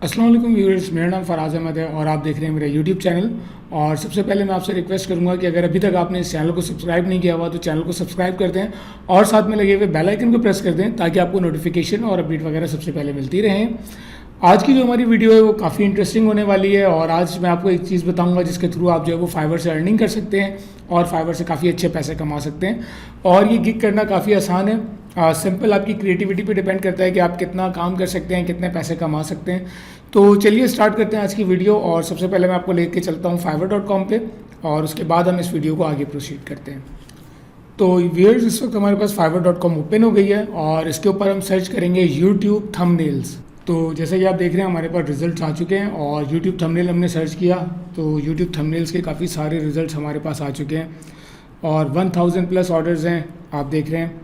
अस्सलाम वालेकुम व्यूअर्स, मेरा नाम फराज अहमद है और आप देख रहे हैं मेरा यूट्यूब चैनल। और सबसे पहले मैं आपसे रिक्वेस्ट करूंगा कि अगर अभी तक आपने इस चैनल को सब्सक्राइब नहीं किया हुआ तो चैनल को सब्सक्राइब कर दें और साथ में लगे हुए बेल आइकन को प्रेस कर दें ताकि आपको नोटिफिकेशन और अपडेट वगैरह सबसे पहले मिलती रहें। आज की जो हमारी वीडियो है वो काफ़ी इंटरेस्टिंग होने वाली है और आज मैं आपको एक चीज़ बताऊंगा जिसके थ्रू आप जो है वो फाइवर से अर्निंग कर सकते हैं और फाइवर से काफ़ी अच्छे पैसे कमा सकते हैं। और ये गिग करना काफ़ी आसान है। सिंपल आपकी क्रिएटिविटी पे डिपेंड करता है कि आप कितना काम कर सकते हैं, कितने पैसे कमा सकते हैं। तो चलिए स्टार्ट करते हैं आज की वीडियो। और सबसे पहले मैं आपको लेके चलता हूँ fiverr.com पे और उसके बाद हम इस वीडियो को आगे प्रोसीड करते हैं। तो व्यूअर्स, इस वक्त हमारे पास fiverr.com ओपन हो गई है और इसके ऊपर हम सर्च करेंगे यूट्यूब थंबनेल्स। तो जैसे कि आप देख रहे हैं हमारे पास रिजल्ट आ चुके हैं और यूट्यूब थंबनेल हमने सर्च किया तो यूट्यूब थंबनेल्स के काफ़ी सारे रिजल्ट्स हमारे पास आ चुके हैं और 1000 प्लस ऑर्डर्स हैं। आप देख रहे हैं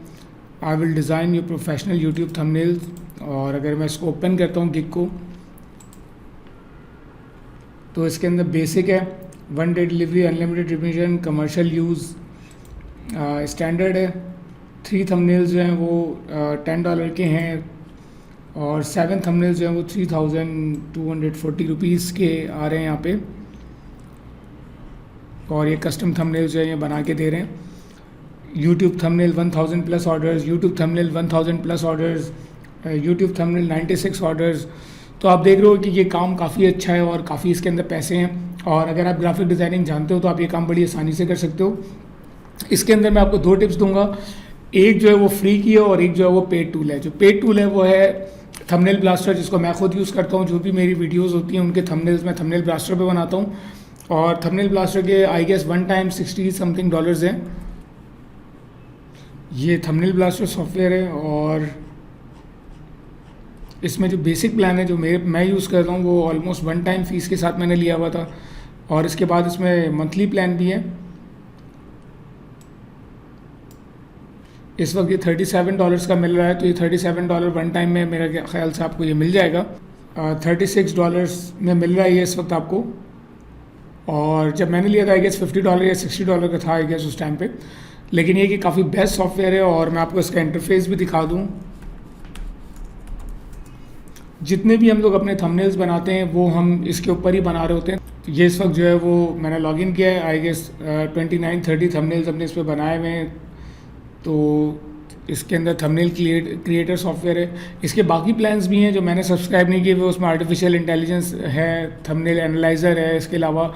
I will design your professional YouTube thumbnails. और अगर मैं इसको ओपन करता हूँ गिग को तो इसके अंदर बेसिक है, 1 day delivery, unlimited remission, commercial use, standard है। 3 थंबनेल्स जो हैं वो $10 के हैं और 7 थंबनेल्स जो हैं वो 3240 रुपीज़ के आ रहे हैं यहाँ पे। और ये कस्टम थंबनेल्स जो है ये बना के दे रहे हैं। YouTube thumbnail 1000 plus orders, YouTube thumbnail 1000 plus orders, YouTube thumbnail 96 orders. तो आप देख रहे हो कि ये काम काफ़ी अच्छा है और काफ़ी इसके अंदर पैसे हैं। और अगर आप ग्राफिक डिज़ाइनिंग जानते हो तो आप ये काम बड़ी आसानी से कर सकते हो। इसके अंदर मैं आपको 2 टिप्स दूंगा, एक जो है वो फ्री की है और एक जो है वो पेड टूल है। जो पेड टूल है वो है थंबनेल ब्लास्टर, जिसको मैं खुद यूज़ करता हूँ। जो भी मेरी वीडियोज़ होती हैं उनके थंबनेल्स मैं थंबनेल ब्लास्टर पर बनाता हूँ और थंबनेल ब्लास्टर के I guess 1 time 60 something dollars हैं। ये थंबनेल ब्लास्टर सॉफ्टवेयर है और इसमें जो बेसिक प्लान है जो मैं यूज़ कर रहा हूँ वो ऑलमोस्ट 1 टाइम फ़ीस के साथ मैंने लिया हुआ था। और इसके बाद इसमें मंथली प्लान भी है। इस वक्त ये $37 का मिल रहा है। तो ये $37 1 टाइम में मेरा ख्याल से आपको ये मिल जाएगा। $36 में मिल रहा है ये इस वक्त आपको। और जब मैंने लिया था आई गेस $50 या $60 का था आई गेस उस टाइम पे। लेकिन ये कि काफ़ी बेस्ट सॉफ्टवेयर है और मैं आपको इसका इंटरफेस भी दिखा दूँ। जितने भी हम लोग अपने थंबनेल्स बनाते हैं वो हम इसके ऊपर ही बना रहे होते हैं। तो ये इस वक्त जो है वो मैंने लॉगिन किया है, आई गेस 29-30 थंबनेल्स अपने इस पर बनाए हुए हैं। तो इसके अंदर थंबनेल क्रिएटर सॉफ्टवेयर है। इसके बाकी प्लान्स भी हैं जो मैंने सब्सक्राइब नहीं किए हुए, उसमें आर्टिफिशियल इंटेलिजेंस है, थंबनेल एनालाइज़र है। इसके अलावा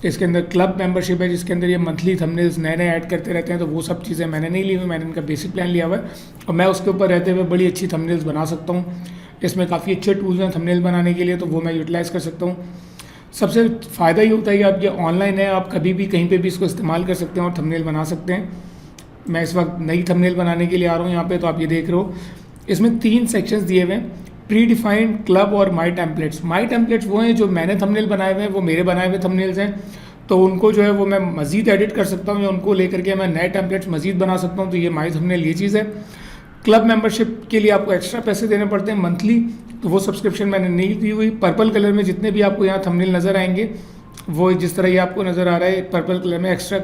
इसके अंदर क्लब मेंबरशिप है जिसके अंदर ये मंथली थंबनेल्स नए नए ऐड करते रहते हैं। तो वो सब चीज़ें मैंने नहीं ली हुई, मैंने इनका बेसिक प्लान लिया हुआ है और मैं उसके ऊपर रहते हुए बड़ी अच्छी थंबनेल्स बना सकता हूँ। इसमें काफ़ी अच्छे टूल्स हैं थंबनेल बनाने के लिए, तो वो मैं यूटिलाइज़ कर सकता हूँ। सबसे फ़ायदा ये होता है कि आप ये ऑनलाइन है, आप कभी भी कहीं पे भी इसको इस्तेमाल कर सकते हैं और थंबनेल बना सकते हैं। मैं इस वक्त नई थंबनेल बनाने के लिए आ रहा हूँ यहाँ पे। तो आप ये देख रहे हो इसमें 3 सेक्शंस दिए हुए हैं, प्री डिफाइंड, क्लब और माई टेम्पलेट्स। माई टेम्पलेट्स वो हैं जो मैंने थंबनेल बनाए हुए हैं, वो मेरे बनाए हुए थंबनेल्स हैं। तो उनको जो है वो मैं मज़ीद एडिट कर सकता हूँ या उनको लेकर के मैं नए टेम्पलेट्स मज़ीद बना सकता हूँ। तो ये माई थंबनेल ये चीज़ है। क्लब मेंबरशिप के लिए आपको एक्स्ट्रा पैसे देने पड़ते हैं मंथली, तो वो सब्सक्रिप्शन मैंने नहीं दी हुई। पर्पल कलर में जितने भी आपको यहाँ थंबनेल नज़र आएंगे वो जिस तरह ये आपको नज़र आ रहा है पर्पल कलर में, एक्स्ट्रा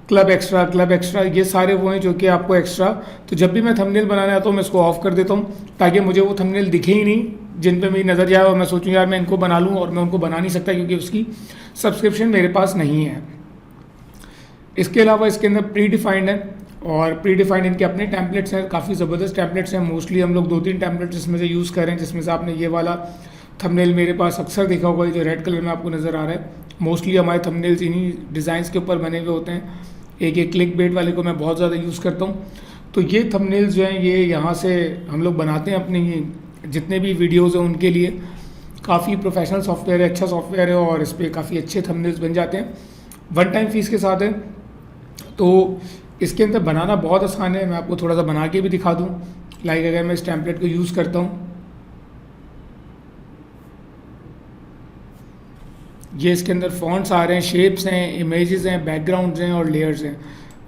क्लब एक्स्ट्रा, ये सारे वो हैं जो कि आपको एक्स्ट्रा। तो जब भी मैं थंबनेल बनाने आता हूँ मैं इसको ऑफ कर देता हूँ ताकि मुझे वो थंबनेल दिखे ही नहीं जिन पे मेरी नज़र जाए और मैं सोचूं यार मैं इनको बना लूँ, और मैं उनको बना नहीं सकता क्योंकि उसकी सब्सक्रिप्शन मेरे पास नहीं है। इसके अलावा इसके अंदर प्री डिफाइंड है और प्री डिफाइंड इनके अपने टेम्पलेट्स हैं, काफ़ी ज़बरदस्त टेम्पलेट्स हैं। मोस्टली हम लोग 2-3 टेम्पलेट्स इसमें से यूज़ कर रहे हैं, जिसमें से आपने ये वाला थंबनेल मेरे पास अक्सर देखा होगा, जो रेड कलर में आपको नज़र आ रहा है। मोस्टली हमारे थंबनेल्स इन्हीं डिज़ाइंस के ऊपर बने हुए होते हैं। एक क्लिक बेट वाले को मैं बहुत ज़्यादा यूज़ करता हूँ। तो ये थंबनेल्स जो हैं ये यहाँ से हम लोग बनाते हैं अपनी जितने भी वीडियोज़ हैं उनके लिए। काफ़ी प्रोफेशनल सॉफ्टवेयर है, अच्छा सॉफ्टवेयर है और इस पर काफ़ी अच्छे थंबनेल्स बन जाते हैं। 1 टाइम फ़ीस के साथ है। तो इसके अंदर बनाना बहुत आसान है, मैं आपको थोड़ा सा बना के भी दिखा दूँ। लाइक अगर मैं इस टेम्पलेट को यूज़ करता हूँ, ये इसके अंदर फॉन्ट्स आ रहे हैं, शेप्स हैं, इमेजेस हैं, बैकग्राउंड्स हैं और लेयर्स हैं।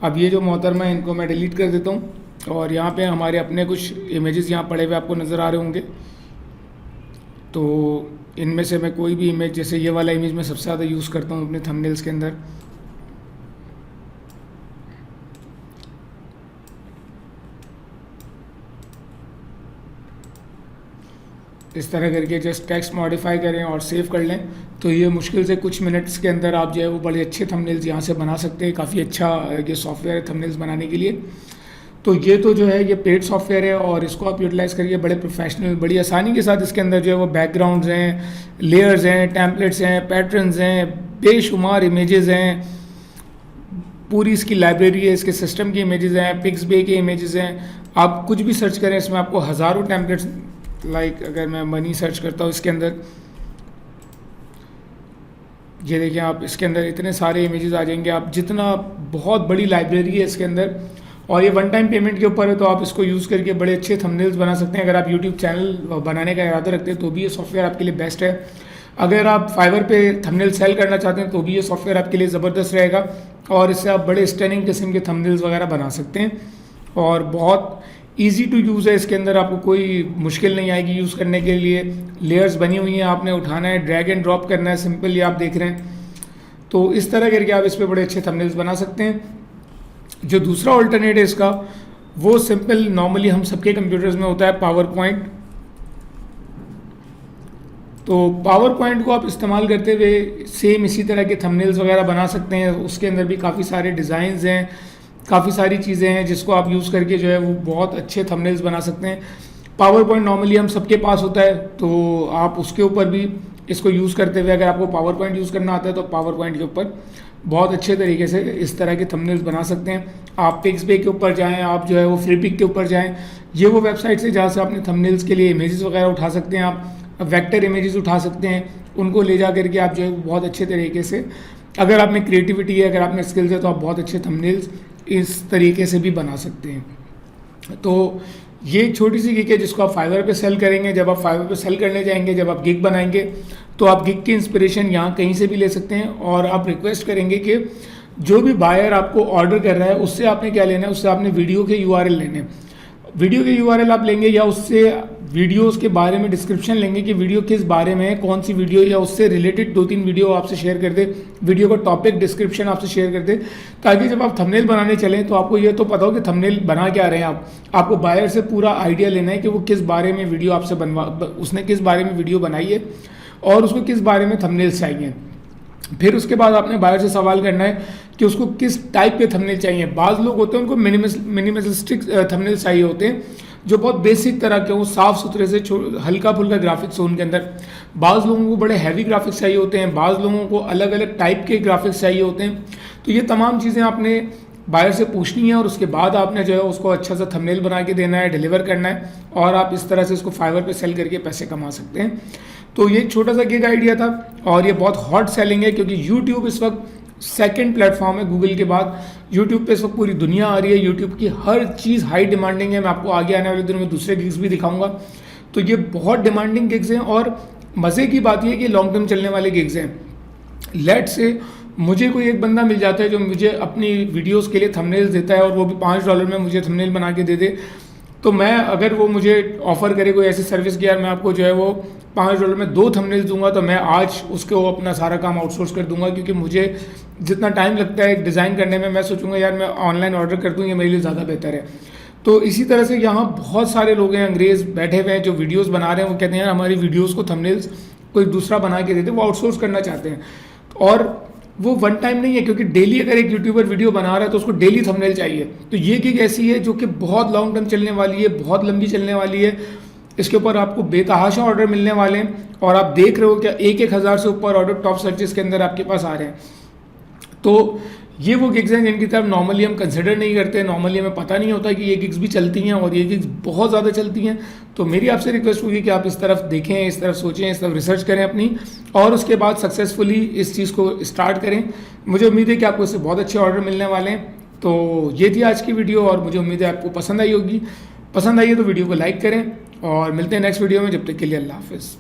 अब ये जो मोहतरमा है इनको मैं डिलीट कर देता हूँ और यहाँ पे हमारे अपने कुछ इमेजेस यहाँ पड़े हुए आपको नज़र आ रहे होंगे। तो इनमें से मैं कोई भी इमेज, जैसे ये वाला इमेज मैं सबसे ज़्यादा यूज़ करता हूँ अपने थंबनेल्स के अंदर। इस तरह करके जस्ट टेक्स्ट मॉडिफाई करें और सेव कर लें, तो ये मुश्किल से कुछ मिनट्स के अंदर आप जो है वो बड़े अच्छे थंबनेल्स यहाँ से बना सकते हैं। काफ़ी अच्छा ये सॉफ्टवेयर है थंबनेल्स बनाने के लिए। तो ये तो जो है ये पेड सॉफ्टवेयर है और इसको आप यूटिलाइज़ करिए बड़े प्रोफेशनल बड़ी आसानी के साथ। इसके अंदर जो है वो बैकग्राउंड्स हैं, लेयर्स हैं, टेम्पलेट्स हैं, पैटर्न्स हैं, बेशुमार इमेजेस हैं, पूरी इसकी लाइब्रेरी है, इसके सिस्टम की इमेजेस हैं, पिक्सबे के इमेजेस हैं। आप कुछ भी सर्च करें इसमें आपको हज़ारों टेम्पलेट्स, लाइक अगर मैं मनी सर्च करता हूँ इसके अंदर, ये देखिए आप इसके अंदर इतने सारे इमेजेस आ जाएंगे। आप जितना बहुत बड़ी लाइब्रेरी है इसके अंदर, और ये वन टाइम पेमेंट के ऊपर है, तो आप इसको यूज़ करके बड़े अच्छे थंबनेल्स बना सकते हैं। अगर आप यूट्यूब चैनल बनाने का इरादा रखते हैं तो भी ये सॉफ्टवेयर आपके लिए बेस्ट है। अगर आप फाइवर पे थंबनेल सेल करना चाहते हैं तो भी ये सॉफ्टवेयर आपके लिए ज़बरदस्त रहेगा, और इससे आप बड़े स्टनिंग किस्म के थंबनेल्स वगैरह बना सकते हैं। और बहुत ईजी टू यूज़ है, इसके अंदर आपको कोई मुश्किल नहीं आएगी यूज़ करने के लिए। लेयर्स बनी हुई हैं, आपने उठाना है, ड्रैग एंड ड्रॉप करना है, सिंपल ये आप देख रहे हैं। तो इस तरह करके आप इस पर बड़े अच्छे थंबनेल्स बना सकते हैं। जो दूसरा ऑल्टरनेट है इसका, वो सिंपल नॉर्मली हम सबके कंप्यूटर्स में होता है पावर पॉइंट। तो पावर पॉइंट को आप इस्तेमाल करते हुए सेम इसी तरह के थंबनेल्स वगैरह बना सकते हैं। उसके अंदर भी काफ़ी सारे डिज़ाइंस हैं, काफ़ी सारी चीज़ें हैं जिसको आप यूज़ करके जो है वो बहुत अच्छे थंबनेल्स बना सकते हैं। पावर पॉइंट नॉर्मली हम सबके पास होता है, तो आप उसके ऊपर भी इसको यूज़ करते हुए, अगर आपको पावर पॉइंट यूज़ करना आता है तो पावर पॉइंट के ऊपर बहुत अच्छे तरीके से इस तरह के थंबनेल्स बना सकते हैं। आप पिक्सबे के ऊपर जाएं, आप जो है वो फ्रीपिक के ऊपर जाएं, ये वो वेबसाइट है जहाँ से अपने थंबनेल्स के लिए इमेजेस वगैरह उठा सकते हैं। आप वेक्टर इमेजेस उठा सकते हैं, उनको ले जा करके आप जो है बहुत अच्छे तरीके से, अगर आप में क्रिएटिविटी है, अगर आप में स्किल्स है, तो आप बहुत अच्छे थंबनेल्स इस तरीके से भी बना सकते हैं। तो ये एक छोटी सी गिग है जिसको आप फाइवर पे सेल करेंगे। जब आप फाइवर पे सेल करने जाएंगे, जब आप गिग बनाएंगे, तो आप गिग की इंस्पिरेशन यहाँ कहीं से भी ले सकते हैं, और आप रिक्वेस्ट करेंगे कि जो भी बायर आपको ऑर्डर कर रहा है उससे आपने क्या लेना है, उससे आपने वीडियो के URL लेने। वीडियो के URL आप लेंगे, या उससे वीडियोस के बारे में डिस्क्रिप्शन लेंगे कि वीडियो किस बारे में है, कौन सी वीडियो, या उससे रिलेटेड 2-3 वीडियो आपसे शेयर कर दे, वीडियो का टॉपिक डिस्क्रिप्शन आपसे शेयर कर दे, ताकि जब आप थंबनेल बनाने चलें तो आपको ये तो पता हो कि थंबनेल बना क्या रहे हैं आप। आपको बायर से पूरा आइडिया लेना है कि वो किस बारे में वीडियो आपसे उसने किस बारे में वीडियो बनाई है और उसको किस बारे में थंबनेल्स चाहिए। फिर उसके बाद आपने बायर से सवाल करना है कि उसको किस टाइप के थंबनेल चाहिए। बाज़ लोग होते हैं उनको मिनिमलिस्टिक थंबनेल चाहिए होते हैं, जो बहुत बेसिक तरह के हों, साफ़ सुथरे से, हल्का फुल्का ग्राफिक्स हो उनके अंदर। बाज़ लोगों को बड़े हैवी ग्राफिक्स चाहिए होते हैं, बाज़ लोगों को अलग अलग टाइप के ग्राफिक्स चाहिए होते हैं। तो ये तमाम चीज़ें आपने बायर से पूछनी है, और उसके बाद आपने जो है उसको अच्छा सा थंबनेल बना के देना है, डिलीवर करना है, और आप इस तरह से इसको फाइवर पे सेल करके पैसे कमा सकते हैं। तो ये एक छोटा सा गिग आइडिया था, और ये बहुत हॉट सेलिंग है, क्योंकि यूट्यूब इस वक्त सेकंड प्लेटफॉर्म है गूगल के बाद। यूट्यूब पे इस वक्त पूरी दुनिया आ रही है, यूट्यूब की हर चीज़ हाई डिमांडिंग है। मैं आपको आगे आने वाले दिनों में दूसरे गिग्स भी दिखाऊंगा। तो ये बहुत डिमांडिंग गिग्स हैं, और मज़े की बात यह है कि लॉन्ग टर्म चलने वाले गिग्स हैं। लेट से मुझे कोई एक बंदा मिल जाता है जो मुझे अपनी वीडियोस के लिए थंबनेल्स देता है, और वो भी $5 में मुझे थंबनेल बना के दे दे, तो मैं, अगर वो मुझे ऑफ़र करे कोई ऐसी सर्विस की, यार मैं आपको जो है वो $5 में 2 थंबनेल्स दूंगा, तो मैं आज उसको अपना सारा काम आउटसोर्स कर दूंगा। क्योंकि मुझे जितना टाइम लगता है डिज़ाइन करने में, मैं सोचूंगा यार मैं ऑनलाइन ऑर्डर कर दूँ, ये मेरे लिए ज़्यादा बेहतर है। तो इसी तरह से यहाँ बहुत सारे लोग हैं, अंग्रेज़ बैठे हुए हैं जो वीडियोस बना रहे हैं। वो कहते हैं यार हमारी वीडियोस को थंबनेल्स कोई दूसरा बना के देते, वो आउटसोर्स करना चाहते हैं। और वो वन टाइम नहीं है, क्योंकि डेली अगर एक यूट्यूबर वीडियो बना रहा है तो उसको डेली थंबनेल चाहिए। तो ये गिग ऐसी है जो कि बहुत लॉन्ग टर्म चलने वाली है, बहुत लंबी चलने वाली है। इसके ऊपर आपको बेतहाशा ऑर्डर मिलने वाले हैं, और आप देख रहे हो क्या 1-1 हज़ार से ऊपर ऑर्डर टॉप सर्चेस के अंदर आपके पास आ रहे हैं। तो ये वो गिग्स हैं जिनकी तरफ नॉर्मली हम कंसिडर नहीं करते, नॉर्मली हमें पता नहीं होता कि ये गिग्स भी चलती हैं, और ये गिग्स बहुत ज़्यादा चलती हैं। तो मेरी आपसे रिक्वेस्ट होगी कि आप इस तरफ देखें, इस तरफ सोचें, इस तरफ रिसर्च करें अपनी, और उसके बाद सक्सेसफुली इस चीज़ को स्टार्ट करें। मुझे उम्मीद है कि आपको इससे बहुत अच्छे ऑर्डर मिलने वाले हैं। तो ये थी आज की वीडियो, और मुझे उम्मीद है आपको पसंद आई होगी। पसंद आई है तो वीडियो को लाइक करें, और मिलते हैं नेक्स्ट वीडियो में। जब तक के लिए अल्लाह हाफ़िज़।